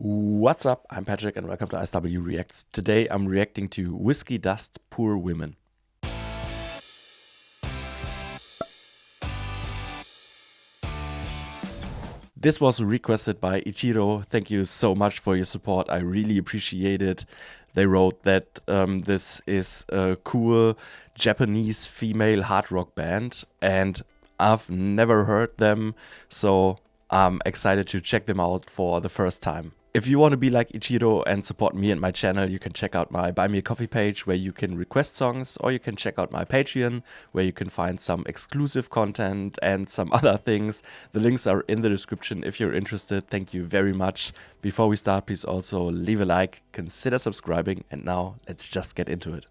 What's up? I'm Patrick and welcome to SW Reacts. Today I'm reacting to Whiskey Dust Poor Women. This was requested by Ichiro. Thank you so much for your support. I really appreciate it. They wrote that this is a cool Japanese female hard rock band and I've never heard them, so I'm excited to check them out for the first time. If you want to be like Ichiro and support me and my channel, you can check out my Buy Me a Coffee page where you can request songs, or you can check out my Patreon where you can find some exclusive content and some other things. The links are in the description if you're interested. Thank you very much. Before we start, please also leave a like, consider subscribing, and now let's just get into it.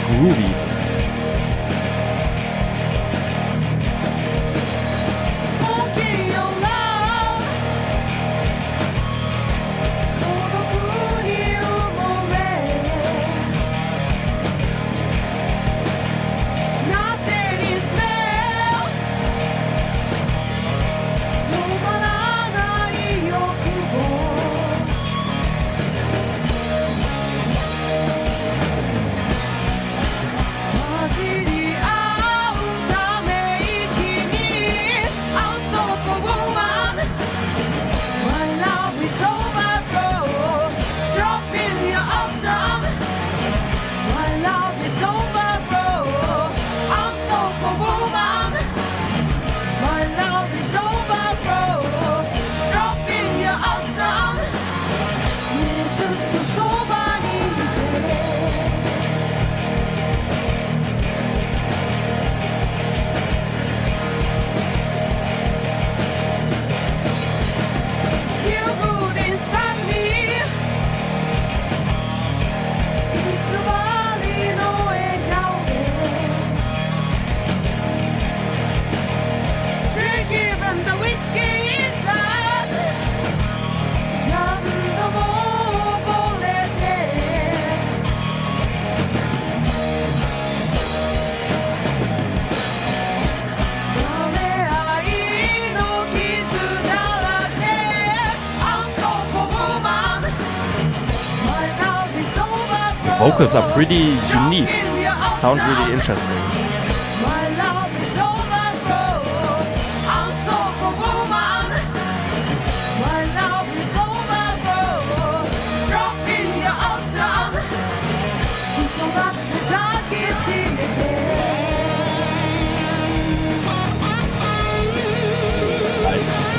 Groovy. Vocals are pretty unique, sound really interesting. Nice.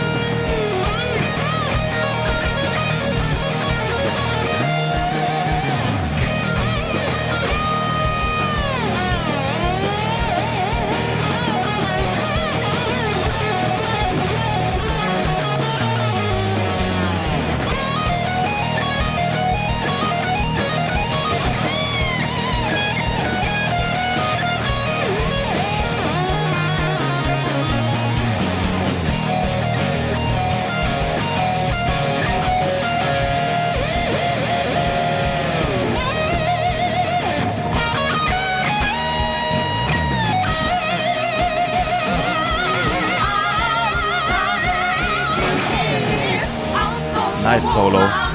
Nice solo.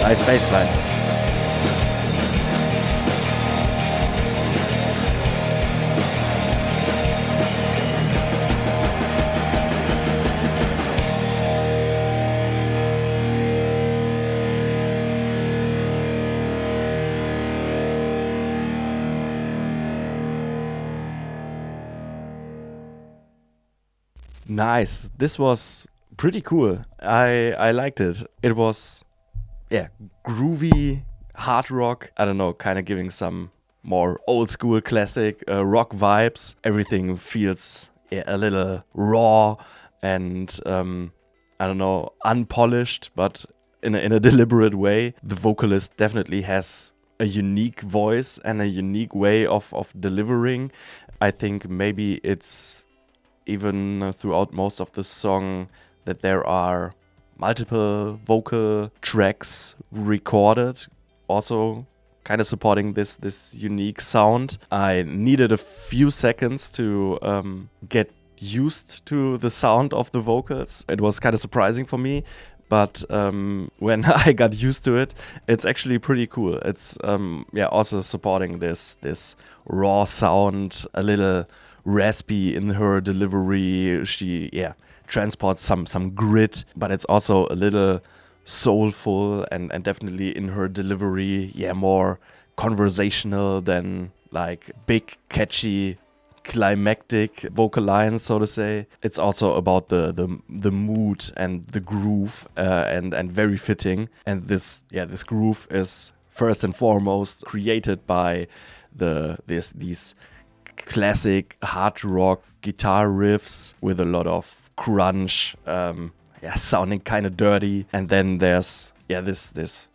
Nice bass line. Nice. This was pretty cool. I liked it. It was, yeah, groovy, hard rock. I don't know, kind of giving some more old school classic rock vibes. Everything feels, yeah, a little raw and I don't know, unpolished, but in a deliberate way. The vocalist definitely has a unique voice and a unique way of delivering. I think maybe it's even throughout most of the song that there are multiple vocal tracks recorded, also kind of supporting this unique sound. I needed a few seconds to get used to the sound of the vocals. It was kind of surprising for me, but when I got used to it, it's actually pretty cool. It's yeah, also supporting this raw sound, a little raspy in her delivery. She, yeah, transports some grit, but it's also a little soulful and definitely in her delivery, yeah, more conversational than like big catchy climactic vocal lines, so to say. It's also about the mood and the groove, and very fitting. And this groove is first and foremost created by these classic hard rock guitar riffs with a lot of crunch, sounding kind of dirty. And then there's this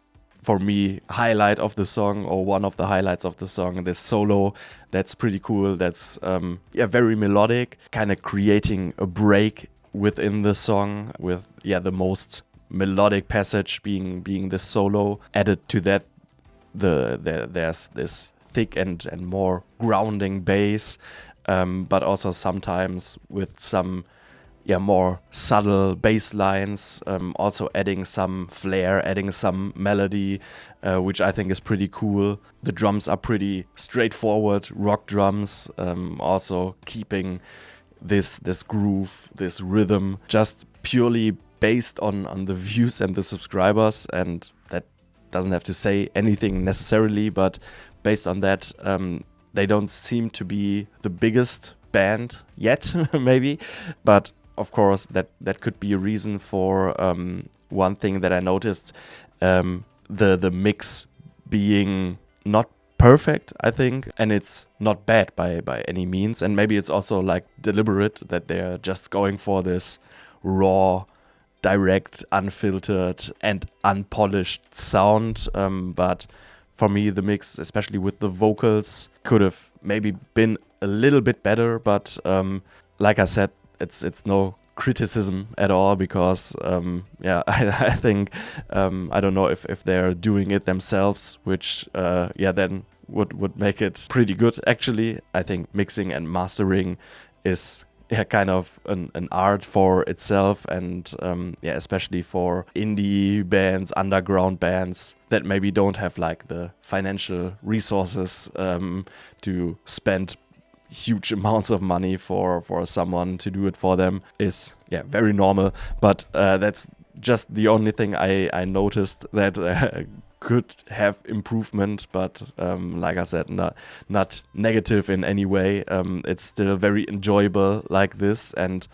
for me highlight of the song, or one of the highlights of the song, this solo that's pretty cool. That's very melodic, kind of creating a break within the song with the most melodic passage being the solo. Added to that, there's this thick and more grounding bass, but also sometimes with some more subtle bass lines, also adding some flair, adding some melody, which I think is pretty cool. The drums are pretty straightforward rock drums, also keeping this groove, this rhythm, just purely based on the views and the subscribers. And that doesn't have to say anything necessarily, but based on that, they don't seem to be the biggest band yet, maybe, but of course, that could be a reason for one thing that I noticed, the mix being not perfect, I think, and it's not bad by any means. And maybe it's also like deliberate that they're just going for this raw, direct, unfiltered, and unpolished sound. But for me, the mix, especially with the vocals, could have maybe been a little bit better. But like I said, it's no criticism at all, because I think I don't know if they're doing it themselves, which then would make it pretty good. Actually, I think mixing and mastering is kind of an art for itself, and especially for indie bands, underground bands that maybe don't have like the financial resources to spend huge amounts of money for someone to do it for them, is very normal. But that's just the only thing I noticed that could have improvement. But like I said, not negative in any way. It's still very enjoyable like this. And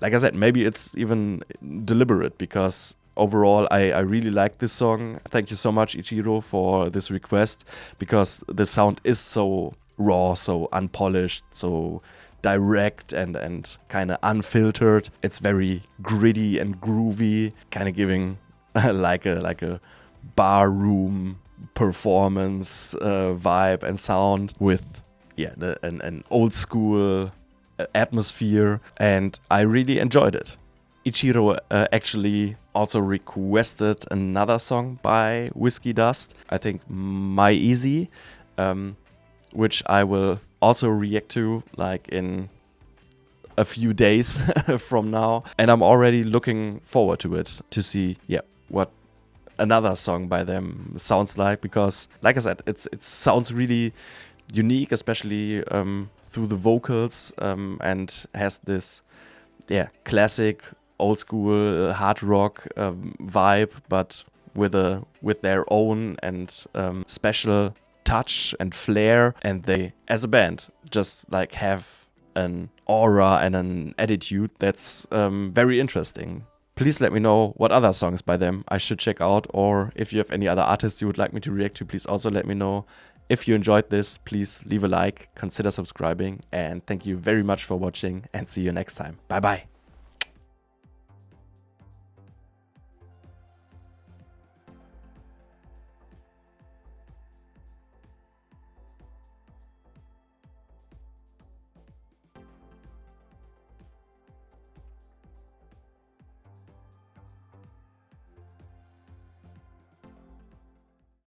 like I said, maybe it's even deliberate, because overall I really like this song. Thank you so much, Ichiro, for this request, because the sound is so raw, so unpolished, so direct and kind of unfiltered. It's very gritty and groovy, kind of giving like a bar room performance vibe and sound, with an old school atmosphere, and I really enjoyed it. Ichiro actually also requested another song by Whiskey Dust, I think My Easy, which I will also react to like in a few days from now. And I'm already looking forward to it, to see what another song by them sounds like, because like I said, it sounds really unique, especially through the vocals, and has this classic old school hard rock vibe, but with their own and special touch and flair. And they, as a band, just like have an aura and an attitude that's very interesting. Please let me know what other songs by them I should check out, or if you have any other artists you would like me to react to, please also let me know. If you enjoyed this, please leave a like, consider subscribing, and thank you very much for watching, and see you next time. Bye bye.